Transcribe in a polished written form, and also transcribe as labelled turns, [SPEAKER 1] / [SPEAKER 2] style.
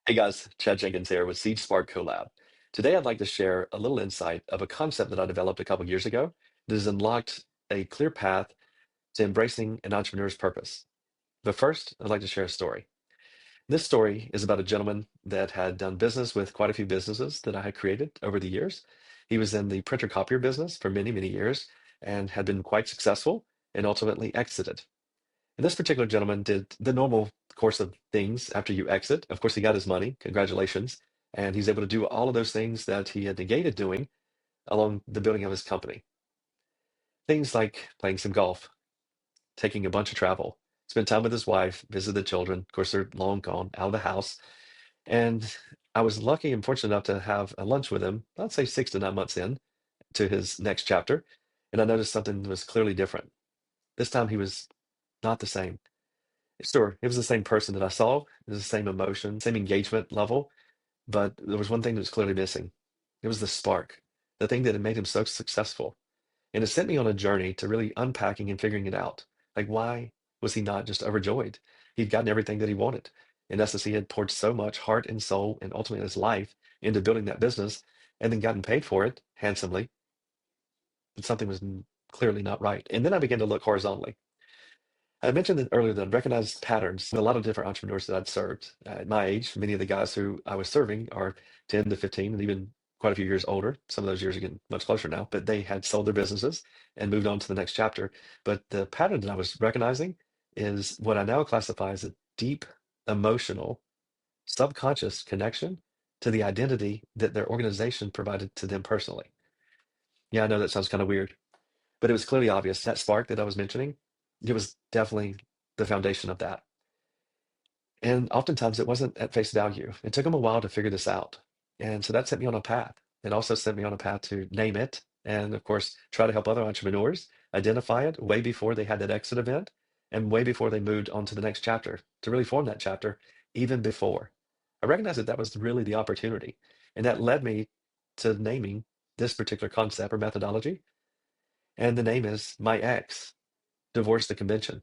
[SPEAKER 1] Hey guys, Chad Jenkins here with Seed Spark Collab. Today I'd like to share a little insight of a concept that I developed a couple years ago that has unlocked a clear path to embracing an entrepreneur's purpose. But first, I'd like to share a story. This story is about a gentleman that had done business with quite a few businesses that I had created over the years. He was in the printer copier business for many, many years and had been quite successful and ultimately exited. And this particular gentleman did the normal course of things after you exit. Of course, he got his money. Congratulations. And he's able to do all of those things that he had negated doing along the building of his company. Things like playing some golf, taking a bunch of travel, spend time with his wife, visit the children. Of course, they're long gone out of the house. And I was lucky and fortunate enough to have a lunch with him, I'd say 6 to 9 months in to his next chapter. And I noticed something was clearly different. This time he was not the same. Sure, it was the same person that I saw. It was the same emotion, same engagement level, but there was one thing that was clearly missing. It was the spark, the thing that had made him so successful. And it sent me on a journey to really unpacking and figuring it out. Like, why was he not just overjoyed? He'd gotten everything that he wanted. In essence, he had poured so much heart and soul and ultimately his life into building that business and then gotten paid for it handsomely, but something was clearly not right. And then I began to look horizontally. I mentioned it earlier that I recognized patterns in a lot of different entrepreneurs that I'd served. At my age, many of the guys who I was serving are 10 to 15 and even quite a few years older. Some of those years are getting much closer now, but they had sold their businesses and moved on to the next chapter. But the pattern that I was recognizing is what I now classify as a deep emotional, subconscious connection to the identity that their organization provided to them personally. Yeah, I know that sounds kind of weird, but it was clearly obvious. That spark that I was mentioning, it was definitely the foundation of that. And oftentimes it wasn't at face value. It took them a while to figure this out. And so that set me on a path. It also set me on a path to name it and, of course, try to help other entrepreneurs identify it way before they had that exit event and way before they moved on to the next chapter to really form that chapter, even before. I recognized that that was really the opportunity. And that led me to naming this particular concept or methodology. And the name is MYEX, Divorce the Convention.